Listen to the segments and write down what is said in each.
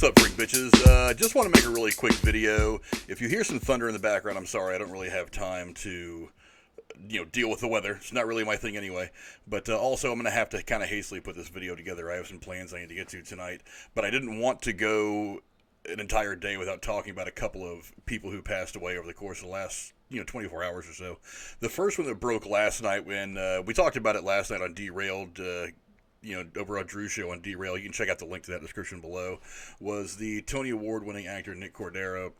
What's up, freak bitches? Just want to make a really quick video. If you hear some thunder in the background, I'm sorry. I don't really have time to, deal with the weather. It's not really my thing anyway. But also, I'm going to have to kind of hastily put this video together. I have some plans I need to get to tonight. But I didn't want to go an entire day without talking about a couple of people who passed away over the course of the last 24 hours or so. The first one that broke last night when we talked about it last night on Derailed, over on Drew's show on Derail. You can check out the link to that description below. Was the Tony Award-winning actor Nick Cordero.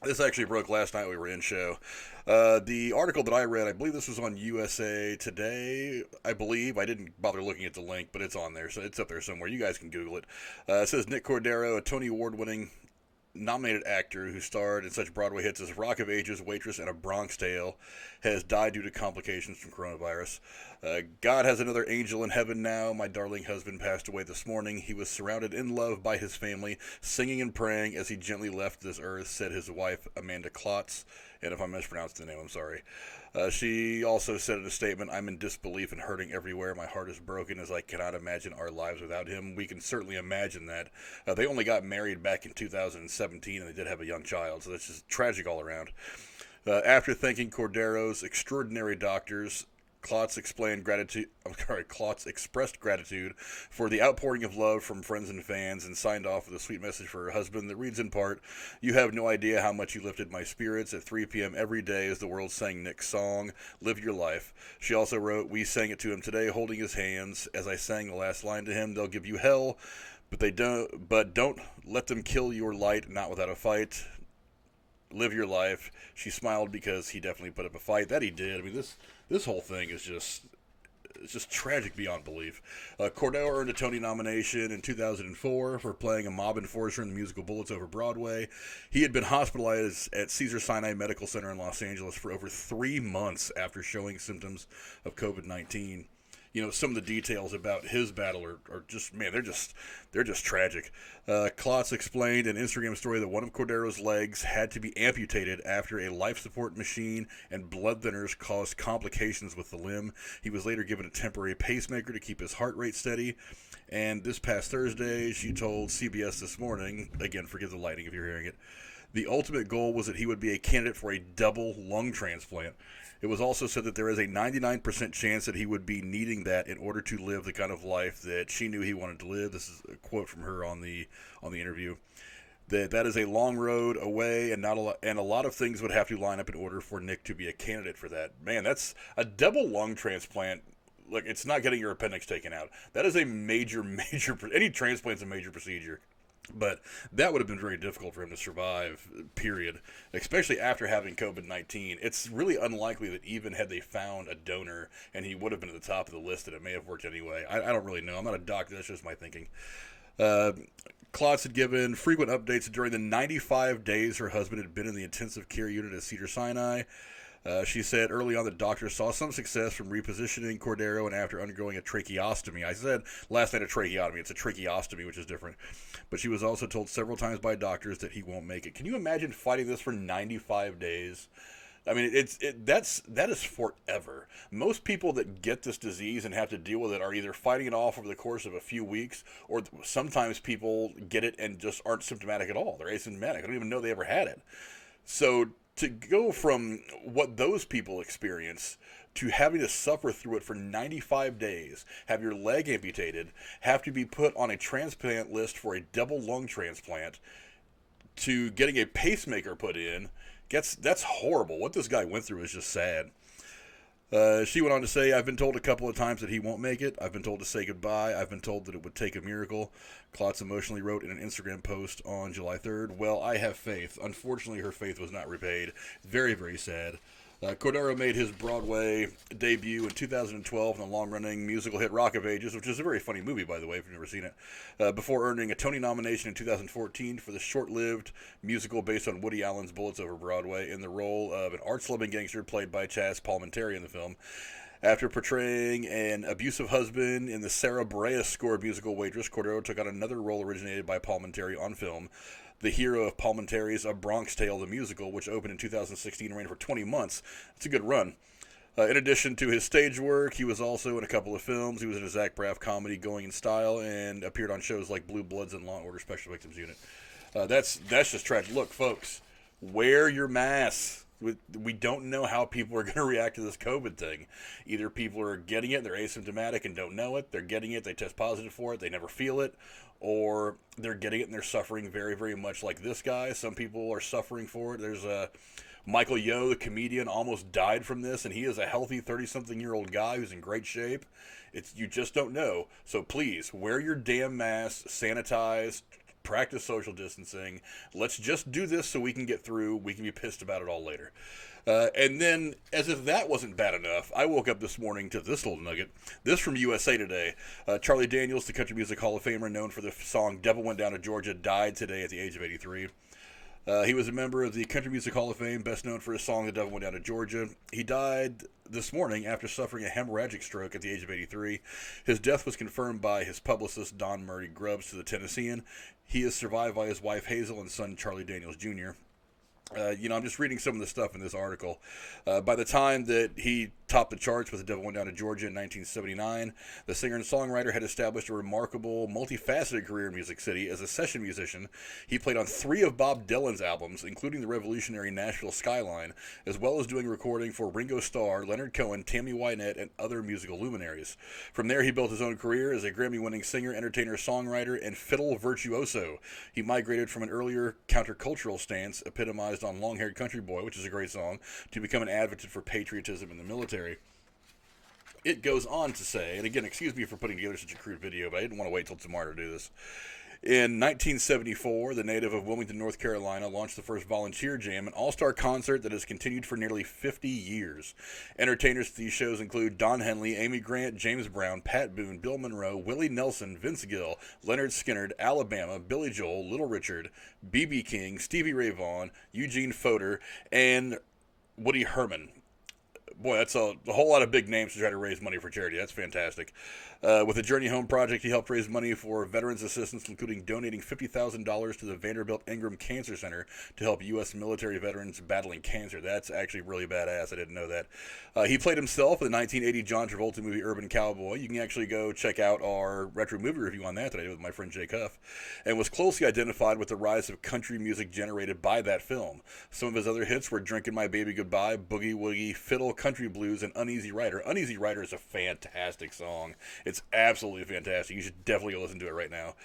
This actually broke last night. We were in show. The article that I read, I believe this was on USA Today. I believe. I didn't bother looking at the link, but it's on there, so it's up there somewhere. You guys can Google it. It says Nick Cordero, a Tony Award-winning nominated actor who starred in such Broadway hits as Rock of Ages, Waitress, and A Bronx Tale, has died due to complications from coronavirus. God has another angel in heaven now. My darling husband passed away this morning. He was surrounded in love by his family, singing and praying as he gently left this earth, said his wife, Amanda Klotz. And if I mispronounced the name, I'm sorry. She also said in a statement, I'm in disbelief and hurting everywhere. My heart is broken as I cannot imagine our lives without him. We can certainly imagine that. They only got married back in 2017, and they did have a young child, so that's just tragic all around. After thanking Cordero's extraordinary doctors, Klotz expressed gratitude for the outpouring of love from friends and fans and signed off with a sweet message for her husband that reads in part, "You have no idea how much you lifted my spirits at 3 p.m. every day as the world sang Nick's song, Live Your Life." She also wrote, "We sang it to him today, holding his hands. As I sang the last line to him, they'll give you hell, but don't let them kill your light, not without a fight. Live your life." She smiled because he definitely put up a fight. That he did. I mean, this whole thing is just tragic beyond belief. Cordero earned a Tony nomination in 2004 for playing a mob enforcer in the musical Bullets Over Broadway. He had been hospitalized at Cedars-Sinai Medical Center in Los Angeles for over 3 months after showing symptoms of COVID-19. Some of the details about his battle are just, man, they're just tragic. Klotz explained in an Instagram story that one of Cordero's legs had to be amputated after a life support machine and blood thinners caused complications with the limb. He was later given a temporary pacemaker to keep his heart rate steady. And this past Thursday, she told CBS This Morning, again, forgive the lighting if you're hearing it, the ultimate goal was that he would be a candidate for a double lung transplant. It was also said that there is a 99% chance that he would be needing that in order to live the kind of life that she knew he wanted to live. This is a quote from her on the interview. That is a long road away, and a lot of things would have to line up in order for Nick to be a candidate for that. Man, that's a double lung transplant. Look, it's not getting your appendix taken out. That is a major, any transplant's a major procedure. But that would have been very difficult for him to survive, period, especially after having COVID-19. It's really unlikely that even had they found a donor and he would have been at the top of the list, that it may have worked anyway. I don't really know. I'm not a doctor. That's just my thinking. Klotz had given frequent updates during the 95 days her husband had been in the intensive care unit at Cedars-Sinai. She said early on the doctors saw some success from repositioning Cordero and after undergoing a tracheostomy. I said last night a tracheotomy. It's a tracheostomy, which is different. But she was also told several times by doctors that he won't make it. Can you imagine fighting this for 95 days? I mean, that is forever. Most people that get this disease and have to deal with it are either fighting it off over the course of a few weeks, or sometimes people get it and just aren't symptomatic at all. They're asymptomatic. I don't even know they ever had it. So to go from what those people experience to having to suffer through it for 95 days, have your leg amputated, have to be put on a transplant list for a double lung transplant, to getting a pacemaker put in, that's horrible. What this guy went through is just sad. She went on to say, I've been told a couple of times that he won't make it. I've been told to say goodbye. I've been told that it would take a miracle. Klotz emotionally wrote in an Instagram post on July 3rd, well, I have faith. Unfortunately, her faith was not repaid. Very, very sad. Cordero made his Broadway debut in 2012 in the long-running musical hit Rock of Ages, which is a very funny movie, by the way, if you've never seen it, before earning a Tony nomination in 2014 for the short-lived musical based on Woody Allen's Bullets Over Broadway in the role of an arch-loving gangster played by Chaz Palminteri in the film. After portraying an abusive husband in the Sarah Bareilles-scored musical Waitress, Cordero took on another role originated by Palminteri on film, the hero of Palminteri's A Bronx Tale, the musical, which opened in 2016 and ran for 20 months. It's a good run. In addition to his stage work, he was also in a couple of films. He was in a Zach Braff comedy, Going in Style, and appeared on shows like Blue Bloods and Law and Order Special Victims Unit. That's just tragic. Look, folks, wear your masks. We don't know how people are going to react to this COVID thing. Either people are getting it, they're asymptomatic and don't know it. They're getting it, they test positive for it, they never feel it. Or they're getting it and they're suffering very, very much like this guy. Some people are suffering for it. There's Michael Yo, the comedian, almost died from this, and he is a healthy 30-something-year-old guy who's in great shape. You just don't know. So please, wear your damn mask, sanitize, practice social distancing. Let's just do this so we can get through. We can be pissed about it all later. And then, as if that wasn't bad enough, I woke up this morning to this little nugget. This from USA Today. Charlie Daniels, the Country Music Hall of Famer, known for the song Devil Went Down to Georgia, died today at the age of 83. He was a member of the Country Music Hall of Fame, best known for his song The Devil Went Down to Georgia. He died this morning after suffering a hemorrhagic stroke at the age of 83. His death was confirmed by his publicist, Don Murray Grubbs, to the Tennessean. He is survived by his wife, Hazel, and son, Charlie Daniels Jr. I'm just reading some of the stuff in this article. By the time that he topped the charts with The Devil Went Down to Georgia in 1979, the singer and songwriter had established a remarkable, multifaceted career in Music City. As a session musician, he played on 3 of Bob Dylan's albums, including the revolutionary Nashville Skyline, as well as doing recording for Ringo Starr, Leonard Cohen, Tammy Wynette, and other musical luminaries. From there, he built his own career as a Grammy-winning singer, entertainer, songwriter, and fiddle virtuoso. He migrated from an earlier countercultural stance, epitomized on Long-Haired Country Boy, which is a great song, to become an advocate for patriotism in the military. It goes on to say, and again, excuse me for putting together such a crude video, but I didn't want to wait till tomorrow to do this. In 1974, the native of Wilmington, North Carolina, launched the first Volunteer Jam, an all-star concert that has continued for nearly 50 years. Entertainers at these shows include Don Henley, Amy Grant, James Brown, Pat Boone, Bill Monroe, Willie Nelson, Vince Gill, Leonard Skinner, Alabama, Billy Joel, Little Richard, B.B. King, Stevie Ray Vaughan, Eugene Fodor, and Woody Herman. Boy, that's a whole lot of big names to try to raise money for charity. That's fantastic. With the Journey Home Project, he helped raise money for veterans assistance, including donating $50,000 to the Vanderbilt Ingram Cancer Center to help U.S. military veterans battling cancer. That's actually really badass. I didn't know that. He played himself in the 1980 John Travolta movie Urban Cowboy. You can actually go check out our retro movie review on that I did with my friend Jake Huff, and was closely identified with the rise of country music generated by that film. Some of his other hits were Drinking My Baby Goodbye, Boogie Woogie, Fiddle, Country Blues, and Uneasy Rider. Uneasy Rider is a fantastic song. It's absolutely fantastic. You should definitely go listen to it right now.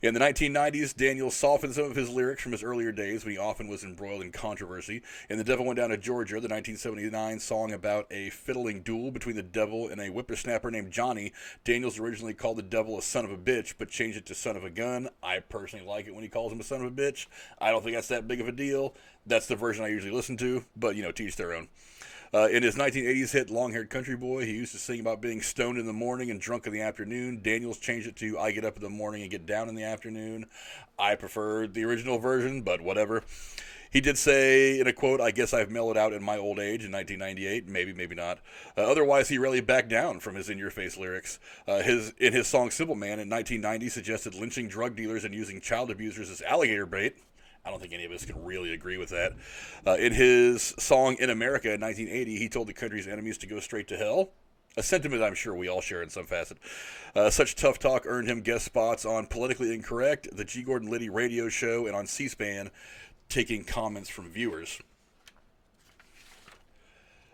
In the 1990s, Daniels softened some of his lyrics from his earlier days when he often was embroiled in controversy. In The Devil Went Down to Georgia, the 1979 song about a fiddling duel between the devil and a whippersnapper named Johnny, Daniels originally called the devil a son of a bitch, but changed it to son of a gun. I personally like it when he calls him a son of a bitch. I don't think that's that big of a deal. That's the version I usually listen to, but, to each their own. In his 1980s hit Long-Haired Country Boy, he used to sing about being stoned in the morning and drunk in the afternoon. Daniels changed it to I get up in the morning and get down in the afternoon. I prefer the original version, but whatever. He did say in a quote, I guess I've mellowed out in my old age in 1998. Maybe, maybe not. Otherwise, he rarely backed down from his in-your-face lyrics. In his song Simple Man in 1990 suggested lynching drug dealers and using child abusers as alligator bait. I don't think any of us can really agree with that. In his song In America in 1980, he told the country's enemies to go straight to hell. A sentiment I'm sure we all share in some facet. Such tough talk earned him guest spots on Politically Incorrect, The G. Gordon Liddy radio show, and on C-SPAN, taking comments from viewers.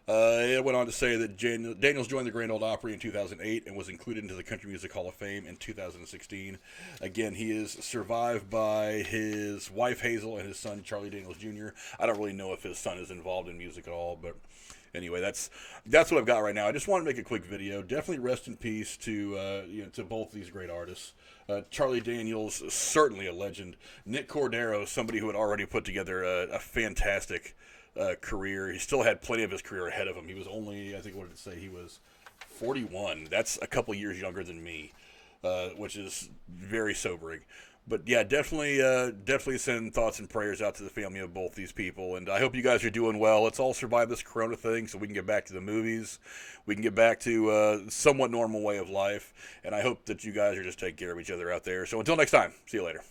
It went on to say that Daniels joined the Grand Ole Opry in 2008 and was included into the Country Music Hall of Fame in 2016. Again, he is survived by his wife Hazel and his son Charlie Daniels Jr. I don't really know if his son is involved in music at all, but anyway, that's what I've got right now. I just want to make a quick video. Definitely rest in peace to to both these great artists. Charlie Daniels, certainly a legend. Nick Cordero, somebody who had already put together a fantastic career. He still had plenty of his career ahead of him. He was only, I think, what did it say? He was 41. That's a couple years younger than me, which is very sobering. But yeah, definitely send thoughts and prayers out to the family of both these people. And I hope you guys are doing well. Let's all survive this corona thing so we can get back to the movies. We can get back to a somewhat normal way of life. And I hope that you guys are just taking care of each other out there. So until next time, see you later.